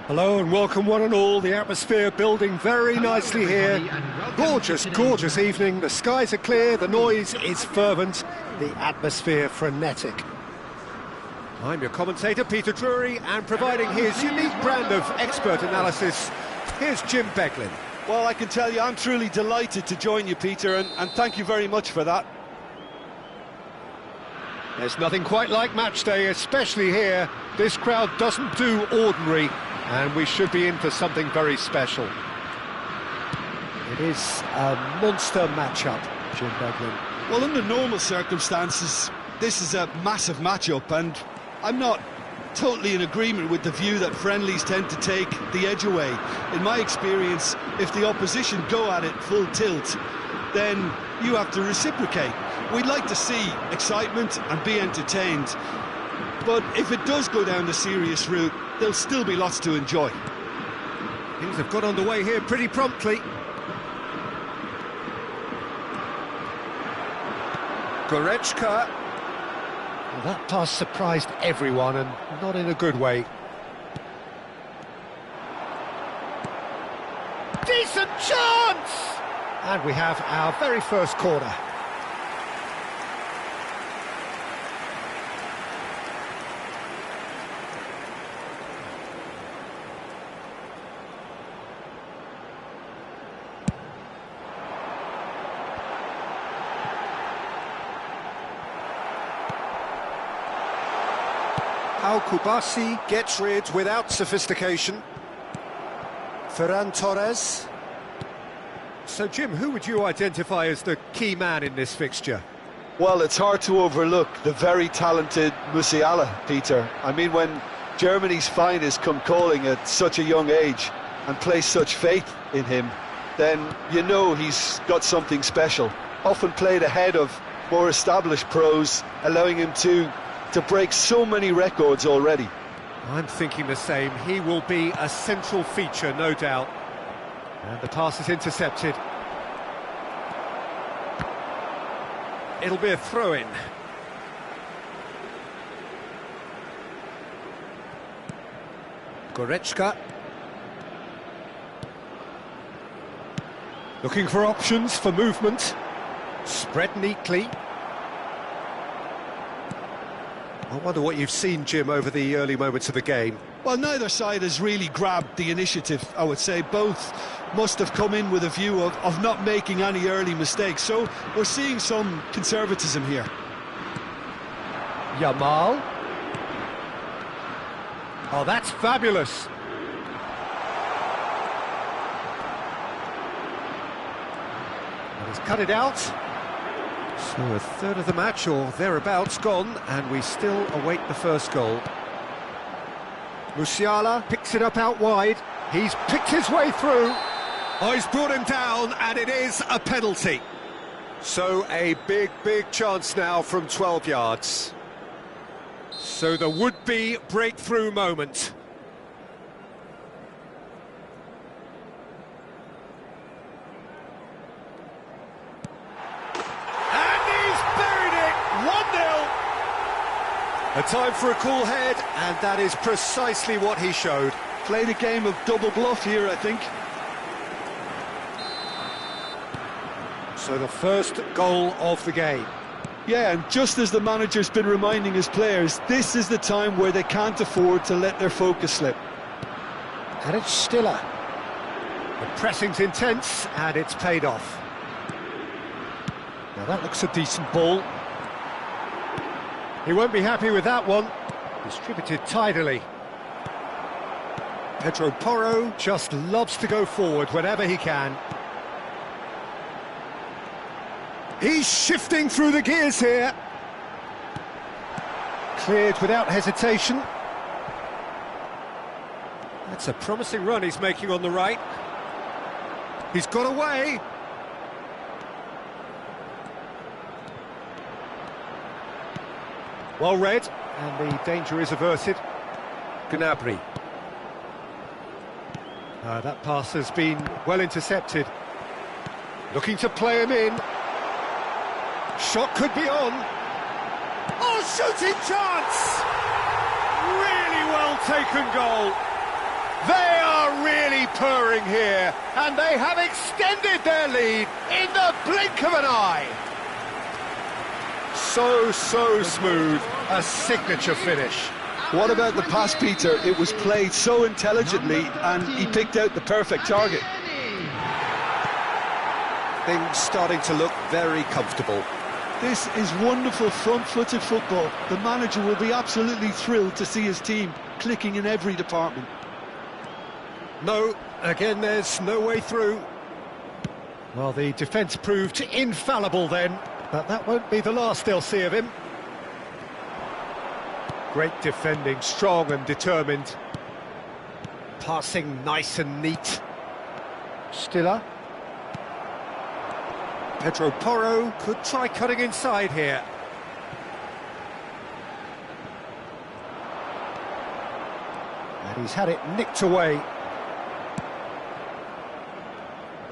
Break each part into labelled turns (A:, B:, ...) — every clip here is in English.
A: Hello and welcome one and all. The atmosphere building very nicely here. Gorgeous, gorgeous evening. The skies are clear, the noise is fervent, the atmosphere frenetic. I'm your commentator, Peter Drury, and providing his unique brand of expert analysis, here's Jim Beglin.
B: Well, I can tell you I'm truly delighted to join you, Peter, and thank you very much for that.
A: There's nothing quite like match day, especially here. This crowd doesn't do ordinary, and we should be in for something very special. It is a monster matchup, Jim Beglin.
B: Well, under normal circumstances, this is a massive matchup, and I'm not totally in agreement with the view that friendlies tend to take the edge away. In my experience, if the opposition go at it full tilt, then you have to reciprocate. We'd like to see excitement and be entertained, but if it does go down the serious route, there'll still be lots to enjoy.
A: Things have got underway here pretty promptly. Goretzka. Well, that pass surprised everyone, and not in a good way. Decent chance! And we have our very first corner. Al-Kubasi gets rid without sophistication. Ferran Torres. So, Jim, who would you identify as the key man in this fixture?
B: Well, it's hard to overlook the very talented Musiala, Peter. I mean, when Germany's finest come calling at such a young age and place such faith in him, then you know he's got something special. Often played ahead of more established pros, allowing him to break so many records already.
A: I'm thinking the same. He will be a central feature, no doubt. And the pass is intercepted. It'll be a throw-in. Goretzka. Looking for options for movement. Spread neatly. I wonder what you've seen, Jim, over the early moments of the game.
B: Well, neither side has really grabbed the initiative, I would say. Both must have come in with a view of not making any early mistakes. So we're seeing some conservatism here.
A: Yamal. Oh, that's fabulous. And he's cut it out. So a third of the match, or thereabouts, gone, and we still await the first goal. Musiala picks it up out wide. He's picked his way through. Oh, he's brought him down, and it is a penalty. So a big, big chance now from 12 yards. So the would-be breakthrough moment. A time for a cool head, and that is precisely what he showed.
B: Played a game of double bluff here, I think.
A: So the first goal of the game.
B: Yeah, and just as the manager's been reminding his players, this is the time where they can't afford to let their focus slip.
A: And it's Stiller. The pressing's intense, and it's paid off. Now that looks a decent ball. He won't be happy with that one. Distributed tidily. Pedro Porro just loves to go forward whenever he can. He's shifting through the gears here. Cleared without hesitation. That's a promising run he's making on the right. He's got away. Well read, and the danger is averted. Gnabry. That pass has been well intercepted. Looking to play him in. Shot could be on. Oh, shooting chance! Really well taken goal. They are really purring here, and they have extended their lead in the blink of an eye. So smooth, a signature finish.
B: What about the pass, Peter? It was played so intelligently and he picked out the perfect target.
A: Things starting to look very comfortable.
B: This is wonderful front-footed football. The manager will be absolutely thrilled to see his team clicking in every department.
A: No, again there's no way through. Well, the defence proved infallible then, but that won't be the last they'll see of him. Great defending, strong and determined. Passing nice and neat. Stiller. Pedro Porro could try cutting inside here. And he's had it nicked away.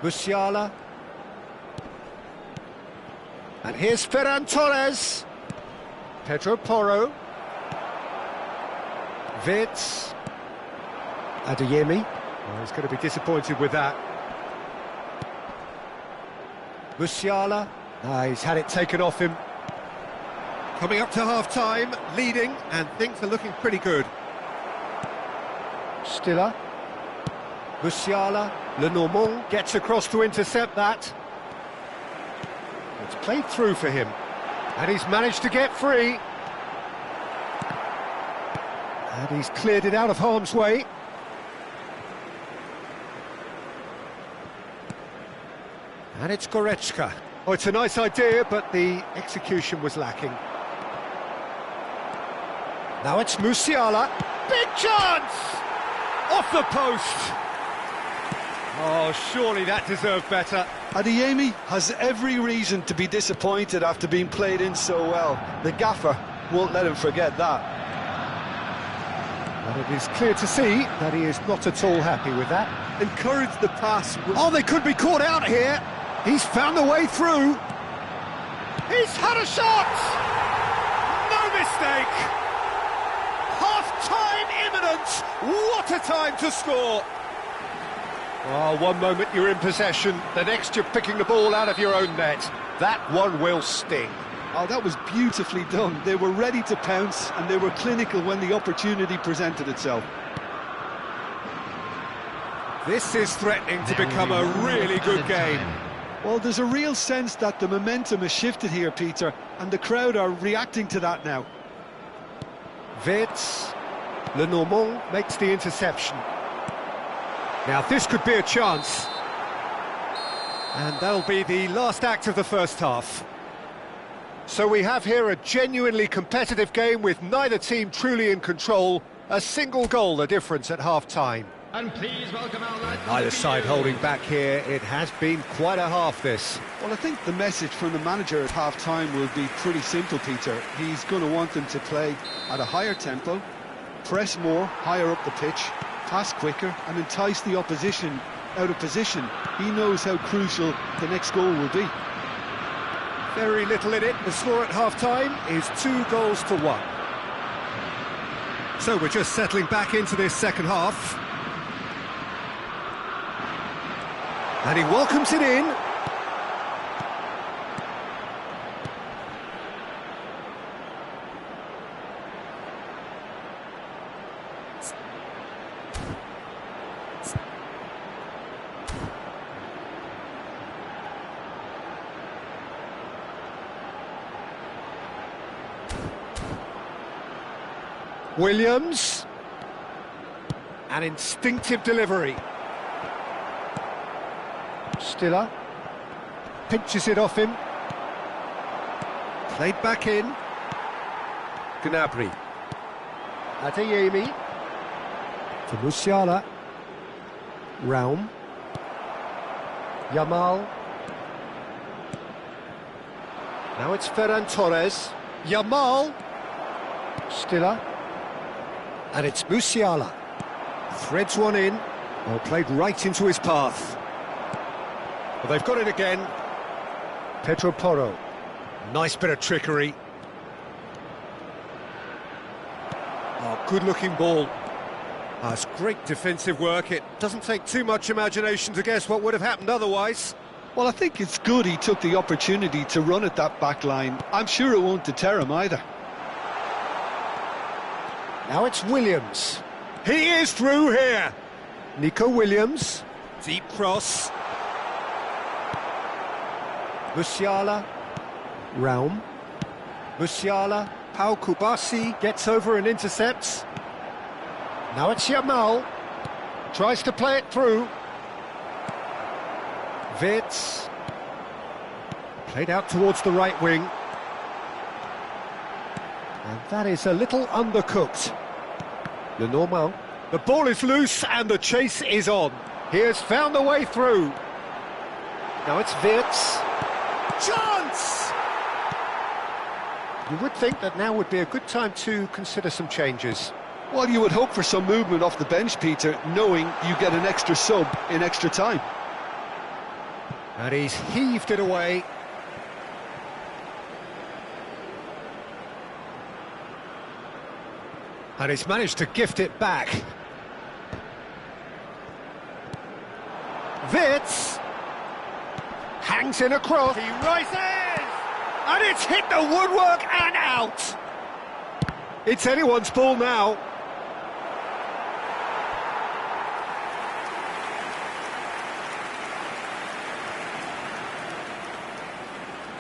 A: Musiala. And here's Ferran Torres. Pedro Porro. Vitz. Adeyemi. Oh, he's going to be disappointed with that. Musiala. He's had it taken off him. Coming up to half-time, leading, and things are looking pretty good. Stiller. Musiala. Lenormand gets across to intercept that. It's played through for him. And he's managed to get free. And he's cleared it out of harm's way. And it's Goretzka. Oh, it's a nice idea, but the execution was lacking. Now it's Musiala. Big chance! Off the post! Oh, surely that deserved better.
B: Adeyemi has every reason to be disappointed after being played in so well. The gaffer won't let him forget that.
A: But it is clear to see that he is not at all happy with that.
B: Encourage the pass.
A: Oh, they could be caught out here. He's found a way through. He's had a shot! No mistake! Half-time imminent! What a time to score! Oh, one moment you're in possession, the next you're picking the ball out of your own net. That one will sting.
B: Oh, that was beautifully done. They were ready to pounce and they were clinical when the opportunity presented itself.
A: This is threatening to become a really good game.
B: Well, there's a real sense that the momentum has shifted here, Peter, and the crowd are reacting to that now.
A: Vitz. Lenormand makes the interception. Now this could be a chance. And that'll be the last act of the first half. So we have here a genuinely competitive game with neither team truly in control. A single goal the difference at half-time.
C: And please welcome our lads.
A: Neither side holding back here. It has been quite a half, this.
B: Well, I think the message from the manager at half-time will be pretty simple, Peter. He's going to want them to play at a higher tempo, press more, higher up the pitch, pass quicker and entice the opposition out of position. He knows how crucial the next goal will be.
A: Very little in it. The score at half-time is 2-1. So we're just settling back into this second half. And he welcomes it in. Williams. An instinctive delivery. Stiller. Pinches it off him. Played back in. Gnabry. Adeyemi. To Musiala. Raum. Yamal. Now it's Ferran Torres. Yamal. Stiller. And it's Musiala. Threads one in. Well, played right into his path. Well, they've got it again. Pedro Porro. Nice bit of trickery. Oh, good-looking ball. It's great defensive work. It doesn't take too much imagination to guess what would have happened otherwise.
B: Well, I think it's good he took the opportunity to run at that back line. I'm sure it won't deter him either.
A: Now it's Williams. He is through here. Nico Williams. Deep cross. Musiala. Raum. Musiala. Pau Kubasi gets over and intercepts. Now it's Yamal. Tries to play it through. Wirtz. Played out towards the right wing. And that is a little undercooked. Lenormand. The ball is loose and the chase is on. He has found a way through. Now it's Wirtz. Chance! You would think that now would be a good time to consider some changes.
B: Well, you would hope for some movement off the bench, Peter, knowing you get an extra sub in extra time.
A: And he's heaved it away. And he's managed to gift it back. Wirtz hangs in across. He rises! And it's hit the woodwork and out! It's anyone's ball now.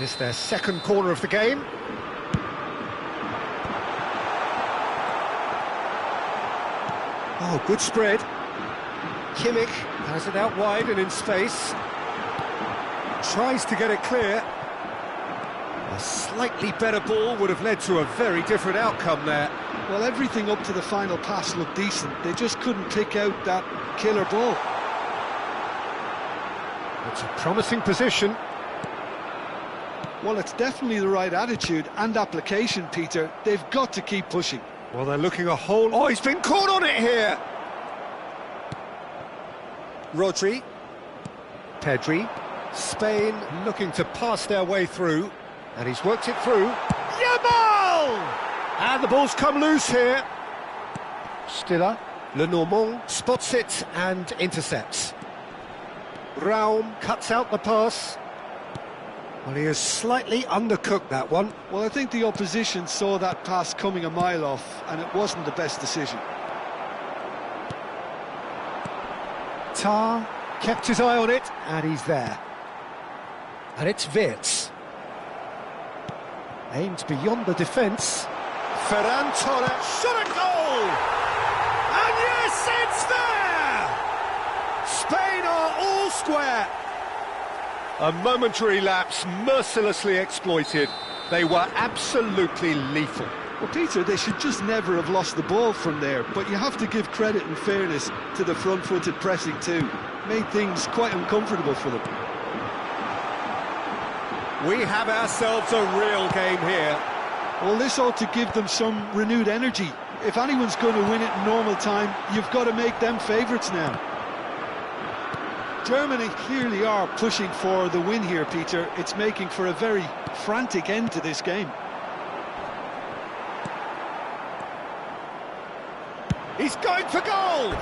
A: It's their second corner of the game. Oh, good spread. Kimmich has it out wide and in space. Tries to get it clear. A slightly better ball would have led to a very different outcome there.
B: Well, everything up to the final pass looked decent. They just couldn't pick out that killer ball.
A: It's a promising position.
B: Well, it's definitely the right attitude and application, Peter. They've got to keep pushing.
A: Well, they're looking a whole... Oh, he's been caught on it here! Rodri. Pedri. Spain looking to pass their way through. And he's worked it through. Yamal! And the ball's come loose here. Stiller. Lenormand spots it and intercepts. Raum cuts out the pass. Well, he has slightly undercooked that one.
B: Well, I think the opposition saw that pass coming a mile off, and it wasn't the best decision.
A: Tar kept his eye on it, and he's there. And it's Wirtz. Aimed beyond the defence. Ferran Torres shot a goal! And yes, it's there! Spain are all square. A momentary lapse mercilessly exploited. They were absolutely lethal.
B: Well, Peter, they should just never have lost the ball from there, but you have to give credit and fairness to the front-footed pressing too. Made things quite uncomfortable for them.
A: We have ourselves a real game here.
B: Well, this ought to give them some renewed energy. If anyone's going to win it in normal time, you've got to make them favourites now. Germany clearly are pushing for the win here, Peter. It's making for a very frantic end to this game.
A: He's going for goal!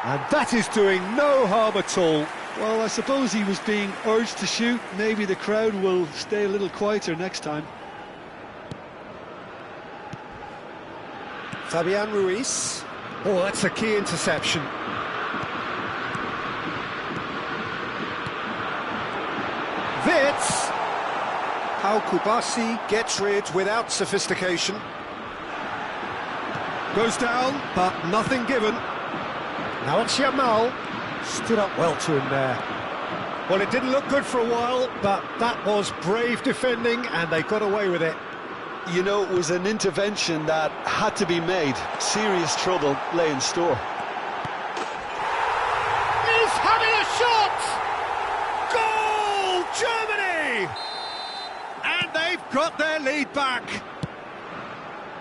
A: And that is doing no harm at all.
B: Well, I suppose he was being urged to shoot. Maybe the crowd will stay a little quieter next time.
A: Fabian Ruiz. Oh, that's a key interception. Wirtz. Pau Kubasi gets rid without sophistication. Goes down, but nothing given. Now it's Yamal. Stood up well to him there. Well, it didn't look good for a while, but that was brave defending, and they got away with it.
B: You know, it was an intervention that had to be made. Serious trouble lay in store.
A: He's having a shot! Goal, Germany! And they've got their lead back.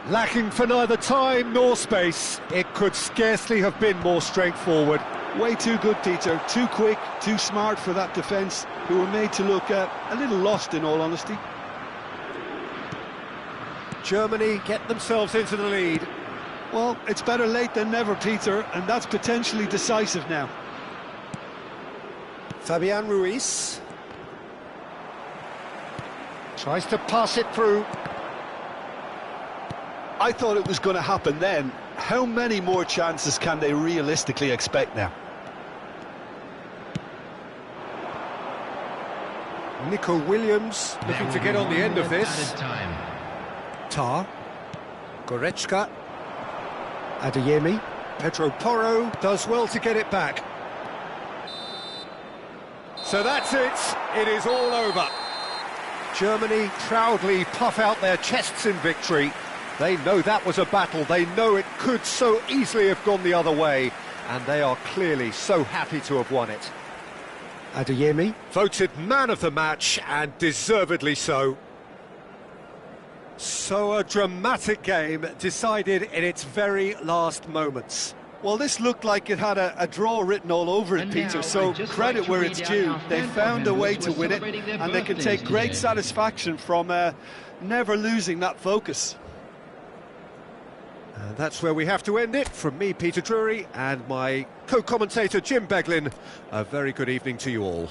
A: Lacking for neither time nor space, it could scarcely have been more straightforward.
B: Way too good, Peter. Too quick, too smart for that defence, who were made to look a little lost, in all honesty.
A: Germany get themselves into the lead.
B: Well, it's better late than never, Peter, and that's potentially decisive now.
A: Fabian Ruiz tries to pass it through.
B: I thought it was going to happen then. How many more chances can they realistically expect now?
A: Nico Williams looking to get on the end of this. Tar, Goretzka, Adeyemi, Pedro Porro does well to get it back. So that's it, it is all over. Germany proudly puff out their chests in victory. They know that was a battle, they know it could so easily have gone the other way, and they are clearly so happy to have won it. Adeyemi, voted man of the match, and deservedly so. So a dramatic game decided in its very last moments.
B: Well, this looked like it had a draw written all over it, Peter, so credit where it's due. They found a way to win it, and they can take great satisfaction from never losing that focus.
A: And that's where we have to end it. From me, Peter Drury, and my co-commentator, Jim Beglin, a very good evening to you all.